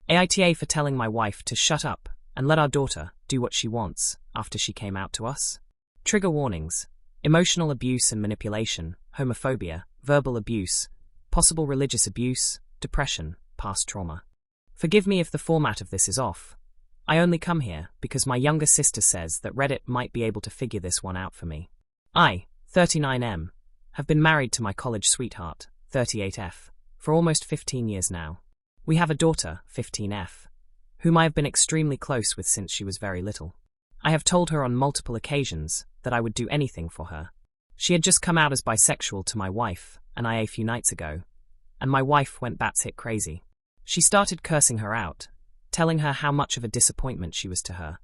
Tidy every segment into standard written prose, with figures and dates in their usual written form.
AITA for telling my wife to shut up and let our daughter do what she wants after she came out to us. Trigger warnings: emotional abuse and manipulation, homophobia, verbal abuse, possible religious abuse, depression, past trauma. Forgive me if the format of this is off. I only come here because my younger sister says that Reddit might be able to figure this one out for me. I, 39M, have been married to my college sweetheart, 38F, for almost 15 years now. We have a daughter, 15F, whom I have been extremely close with since she was very little. I have told her on multiple occasions that I would do anything for her. She had just come out as bisexual to my wife and I a few nights ago, and my wife went batshit crazy. She started cursing her out, telling her how much of a disappointment she was to her,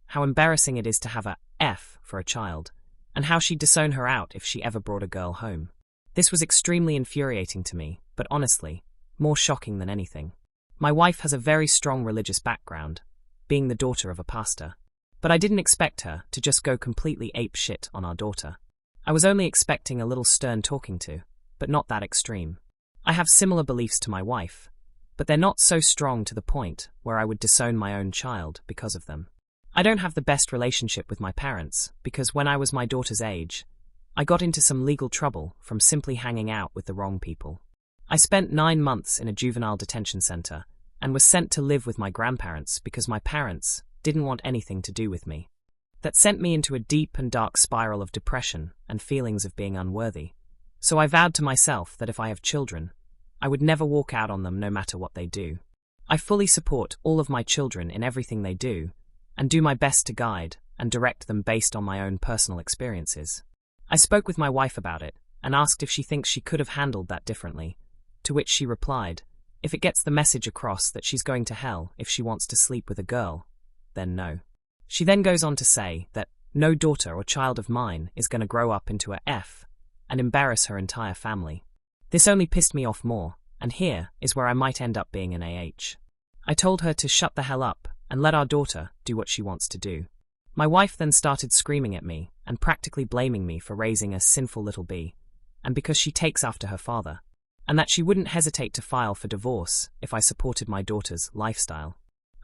how embarrassing it is to have a F for a child, and how she'd disown her out if she ever brought a girl home. This was extremely infuriating to me, but honestly, more shocking than anything. My wife has a very strong religious background, being the daughter of a pastor. But I didn't expect her to just go completely apeshit on our daughter. I was only expecting a little stern talking to, but not that extreme. I have similar beliefs to my wife, but they're not so strong to the point where I would disown my own child because of them. I don't have the best relationship with my parents because when I was my daughter's age, I got into some legal trouble from simply hanging out with the wrong people. I spent 9 months in a juvenile detention center and was sent to live with my grandparents because my parents didn't want anything to do with me. That sent me into a deep and dark spiral of depression and feelings of being unworthy. So I vowed to myself that if I have children, I would never walk out on them no matter what they do. I fully support all of my children in everything they do, and do my best to guide and direct them based on my own personal experiences. I spoke with my wife about it and asked if she thinks she could have handled that differently, to which she replied, if it gets the message across that she's going to hell if she wants to sleep with a girl, then no. She then goes on to say that no daughter or child of mine is going to grow up into a F and embarrass her entire family. This only pissed me off more, and here is where I might end up being an AH. I told her to shut the hell up and let our daughter do what she wants to do. My wife then started screaming at me and practically blaming me for raising a sinful little bee, and because she takes after her father, and that she wouldn't hesitate to file for divorce if I supported my daughter's lifestyle.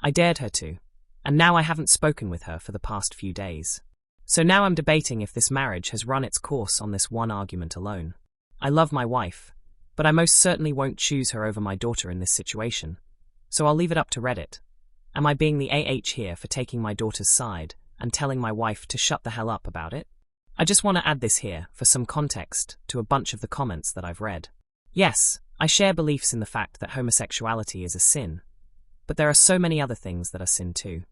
I dared her to, and now I haven't spoken with her for the past few days. So now I'm debating if this marriage has run its course on this one argument alone. I love my wife, but I most certainly won't choose her over my daughter in this situation, so I'll leave it up to Reddit. Am I being the AH here for taking my daughter's side and telling my wife to shut the hell up about it? I just want to add this here for some context to a bunch of the comments that I've read. Yes, I share beliefs in the fact that homosexuality is a sin, but there are so many other things that are sin too.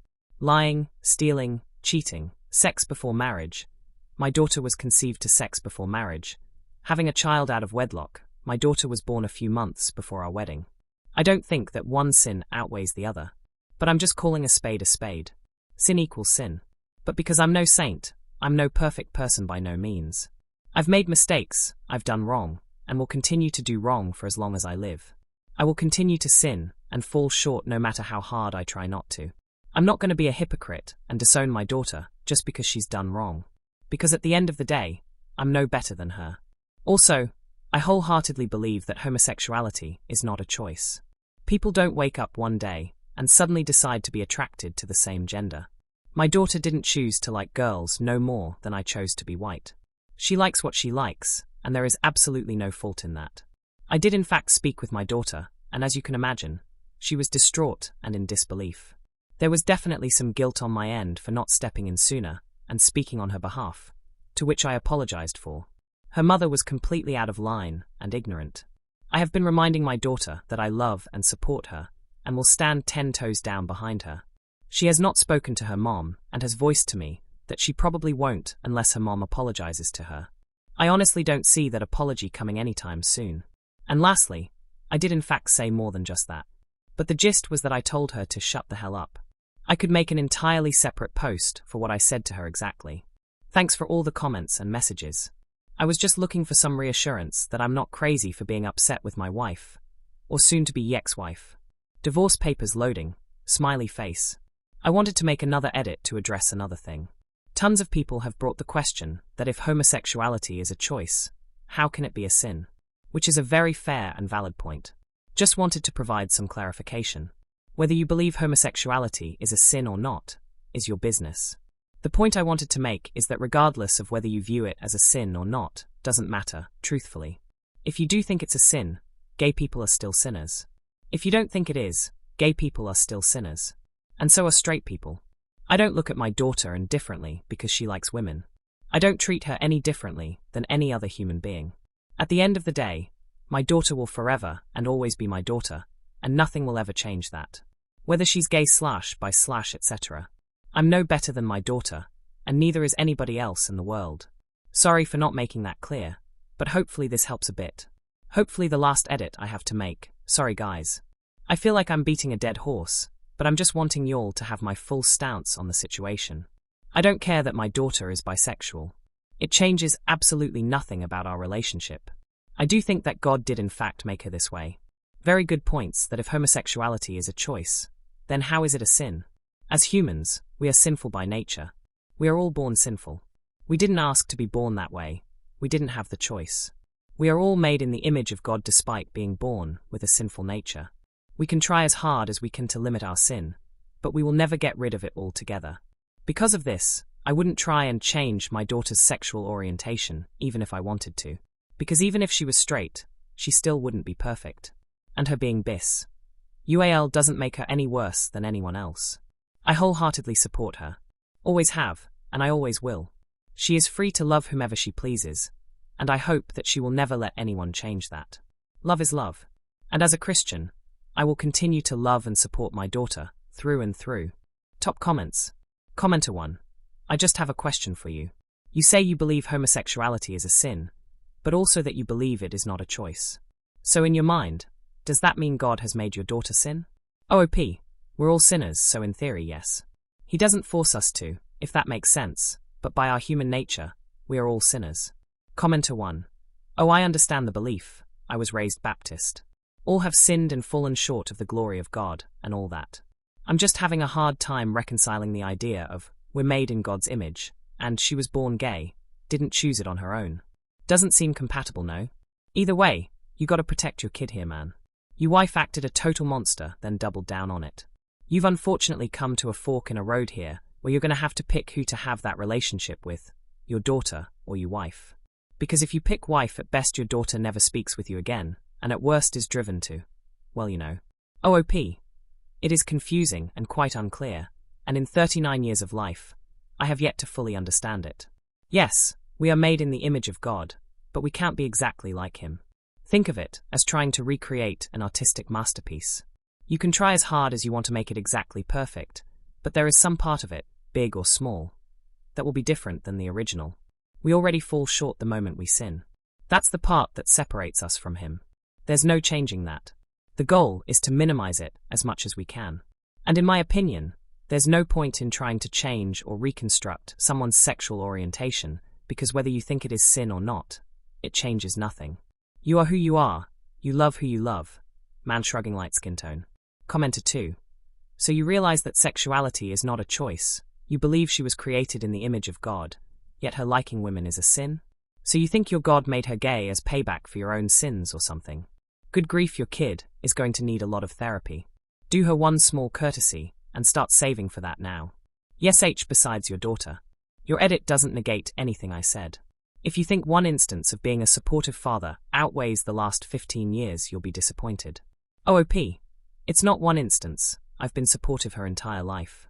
Lying, stealing, cheating, sex before marriage. My daughter was conceived to sex before marriage. Having a child out of wedlock. My daughter was born a few months before our wedding. I don't think that one sin outweighs the other, but I'm just calling a spade a spade. Sin equals sin. But because I'm no saint, I'm no perfect person by no means. I've made mistakes, I've done wrong, and will continue to do wrong for as long as I live. I will continue to sin and fall short no matter how hard I try not to. I'm not going to be a hypocrite and disown my daughter just because she's done wrong. Because at the end of the day, I'm no better than her. Also, I wholeheartedly believe that homosexuality is not a choice. People don't wake up one day and suddenly decide to be attracted to the same gender. My daughter didn't choose to like girls no more than I chose to be white. She likes what she likes, and there is absolutely no fault in that. I did in fact speak with my daughter, and as you can imagine, she was distraught and in disbelief. There was definitely some guilt on my end for not stepping in sooner and speaking on her behalf, to which I apologized for. Her mother was completely out of line and ignorant. I have been reminding my daughter that I love and support her, and will stand 10 toes down behind her. She has not spoken to her mom and has voiced to me that she probably won't unless her mom apologizes to her. I honestly don't see that apology coming anytime soon. And lastly, I did in fact say more than just that. But the gist was that I told her to shut the hell up. I could make an entirely separate post for what I said to her exactly. Thanks for all the comments and messages. I was just looking for some reassurance that I'm not crazy for being upset with my wife, or soon-to-be ex-wife. Divorce papers loading, smiley face. I wanted to make another edit to address another thing. Tons of people have brought the question that if homosexuality is a choice, how can it be a sin? Which is a very fair and valid point. Just wanted to provide some clarification. Whether you believe homosexuality is a sin or not is your business. The point I wanted to make is that regardless of whether you view it as a sin or not, doesn't matter, truthfully. If you do think it's a sin, gay people are still sinners. If you don't think it is, gay people are still sinners. And so are straight people. I don't look at my daughter indifferently because she likes women. I don't treat her any differently than any other human being. At the end of the day, my daughter will forever and always be my daughter, and nothing will ever change that. Whether she's gay / bi / etc. I'm no better than my daughter, and neither is anybody else in the world. Sorry for not making that clear, but hopefully this helps a bit. Hopefully the last edit I have to make. Sorry guys. I feel like I'm beating a dead horse, but I'm just wanting y'all to have my full stance on the situation. I don't care that my daughter is bisexual. It changes absolutely nothing about our relationship. I do think that God did in fact make her this way. Very good points that if homosexuality is a choice, then how is it a sin? As humans, we are sinful by nature. We are all born sinful. We didn't ask to be born that way. We didn't have the choice. We are all made in the image of God despite being born with a sinful nature. We can try as hard as we can to limit our sin, but we will never get rid of it altogether. Because of this, I wouldn't try and change my daughter's sexual orientation, even if I wanted to. Because even if she was straight, she still wouldn't be perfect. And her being bis. UAL doesn't make her any worse than anyone else. I wholeheartedly support her. Always have, and I always will. She is free to love whomever she pleases, and I hope that she will never let anyone change that. Love is love. And as a Christian, I will continue to love and support my daughter, through and through. Top comments. Commenter 1. I just have a question for you. You say you believe homosexuality is a sin, but also that you believe it is not a choice. So in your mind, does that mean God has made your daughter sin? OOP. We're all sinners, so in theory, yes. He doesn't force us to, if that makes sense, but by our human nature, we are all sinners. Commenter 1. Oh, I understand the belief. I was raised Baptist. All have sinned and fallen short of the glory of God, and all that. I'm just having a hard time reconciling the idea of, we're made in God's image, and she was born gay, didn't choose it on her own. Doesn't seem compatible, no? Either way, you gotta protect your kid here, man. Your wife acted a total monster, then doubled down on it. You've unfortunately come to a fork in a road here, where you're gonna have to pick who to have that relationship with, your daughter or your wife. Because if you pick wife, at best your daughter never speaks with you again, and at worst is driven to, well, you know. OOP. It is confusing and quite unclear, and in 39 years of life, I have yet to fully understand it. Yes, we are made in the image of God, but we can't be exactly like him. Think of it as trying to recreate an artistic masterpiece. You can try as hard as you want to make it exactly perfect, but there is some part of it, big or small, that will be different than the original. We already fall short the moment we sin. That's the part that separates us from him. There's no changing that. The goal is to minimize it as much as we can. And in my opinion, there's no point in trying to change or reconstruct someone's sexual orientation, because whether you think it is sin or not, it changes nothing. You are who you are, you love who you love. Man shrugging light skin tone. Commenter 2. So you realize that sexuality is not a choice. You believe she was created in the image of God, yet her liking women is a sin? So you think your God made her gay as payback for your own sins or something? Good grief, your kid is going to need a lot of therapy. Do her one small courtesy and start saving for that now. Yes, besides your daughter. Your edit doesn't negate anything I said. If you think one instance of being a supportive father outweighs the last 15 years, you'll be disappointed. OOP. It's not one instance. I've been supportive her entire life.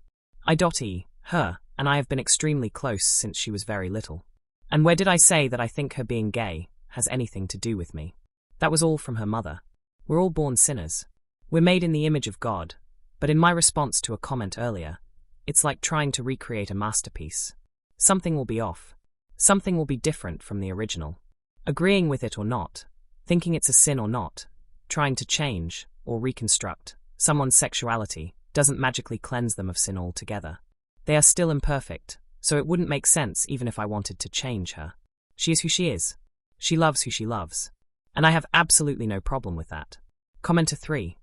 Her, and I have been extremely close since she was very little. And where did I say that I think her being gay has anything to do with me? That was all from her mother. We're all born sinners. We're made in the image of God, but in my response to a comment earlier, it's like trying to recreate a masterpiece. Something will be off. Something will be different from the original. Agreeing with it or not, thinking it's a sin or not, trying to change or reconstruct someone's sexuality doesn't magically cleanse them of sin altogether. They are still imperfect, so it wouldn't make sense even if I wanted to change her. She is who she is. She loves who she loves. And I have absolutely no problem with that. Commenter 3.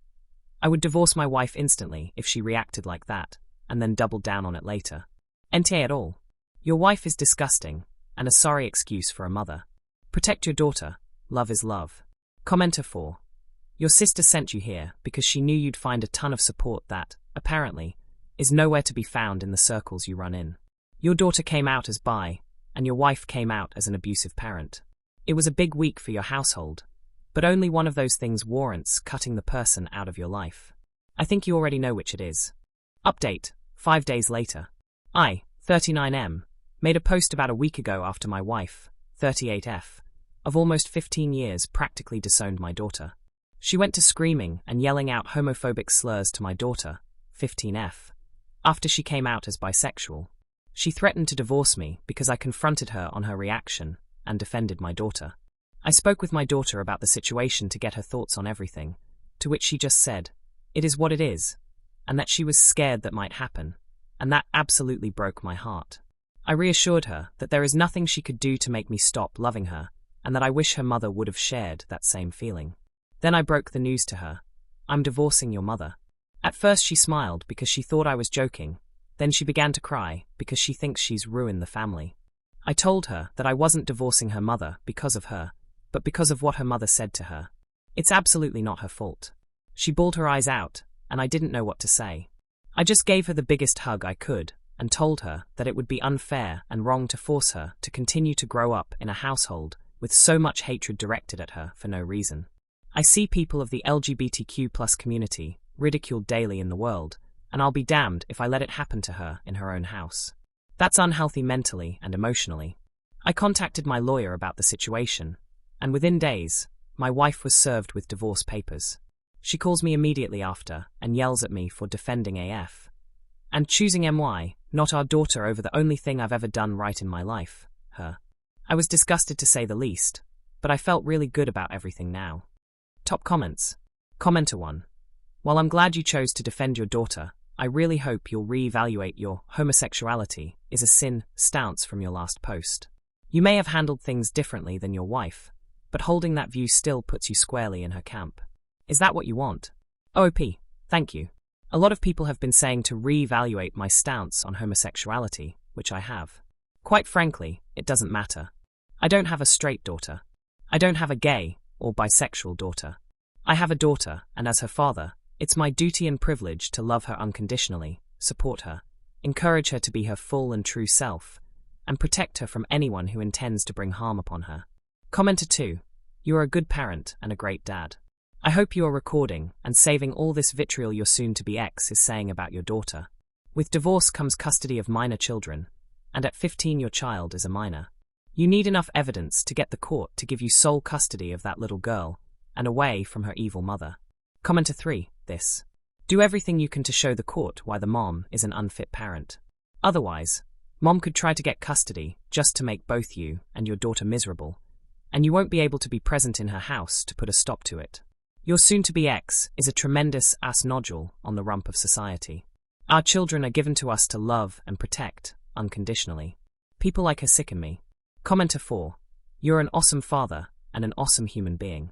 I would divorce my wife instantly if she reacted like that, and then doubled down on it later. NTA at all. Your wife is disgusting, and a sorry excuse for a mother. Protect your daughter. Love is love. Commenter 4. Your sister sent you here because she knew you'd find a ton of support that, apparently, is nowhere to be found in the circles you run in. Your daughter came out as bi, and your wife came out as an abusive parent. It was a big week for your household, but only one of those things warrants cutting the person out of your life. I think you already know which it is. Update, 5 days later. I, 39M, made a post about a week ago after my wife, 38F, of almost 15 years practically disowned my daughter. She went to screaming and yelling out homophobic slurs to my daughter, 15F, after she came out as bisexual. She threatened to divorce me because I confronted her on her reaction and defended my daughter. I spoke with my daughter about the situation to get her thoughts on everything, to which she just said, "It is what it is," and that she was scared that might happen, and that absolutely broke my heart. I reassured her that there is nothing she could do to make me stop loving her, and that I wish her mother would have shared that same feeling. Then I broke the news to her. I'm divorcing your mother. At first she smiled because she thought I was joking, then she began to cry because she thinks she's ruined the family. I told her that I wasn't divorcing her mother because of her, but because of what her mother said to her. It's absolutely not her fault. She bawled her eyes out, and I didn't know what to say. I just gave her the biggest hug I could, and told her that it would be unfair and wrong to force her to continue to grow up in a household with so much hatred directed at her for no reason. I see people of the LGBTQ+ community ridiculed daily in the world, and I'll be damned if I let it happen to her in her own house. That's unhealthy mentally and emotionally. I contacted my lawyer about the situation, and within days, my wife was served with divorce papers. She calls me immediately after and yells at me for defending AF. And choosing MY, not our daughter, over the only thing I've ever done right in my life, her. I was disgusted to say the least, but I felt really good about everything now. Top comments. Commenter 1. While I'm glad you chose to defend your daughter, I really hope you'll reevaluate your homosexuality is a sin stance from your last post. You may have handled things differently than your wife, but holding that view still puts you squarely in her camp. Is that what you want? OP, thank you. A lot of people have been saying to reevaluate my stance on homosexuality, which I have. Quite frankly, it doesn't matter. I don't have a straight daughter. I don't have a gay or bisexual daughter. I have a daughter, and as her father, it's my duty and privilege to love her unconditionally, support her, encourage her to be her full and true self, and protect her from anyone who intends to bring harm upon her. Commenter 2. You are a good parent and a great dad. I hope you are recording and saving all this vitriol your soon-to-be ex is saying about your daughter. With divorce comes custody of minor children, and at 15 your child is a minor. You need enough evidence to get the court to give you sole custody of that little girl, and away from her evil mother. Commenter 3. This. Do everything you can to show the court why the mom is an unfit parent. Otherwise, mom could try to get custody just to make both you and your daughter miserable, and you won't be able to be present in her house to put a stop to it. Your soon-to-be ex is a tremendous ass nodule on the rump of society. Our children are given to us to love and protect, unconditionally. People like her sicken me. Commenter 4. You're an awesome father and an awesome human being.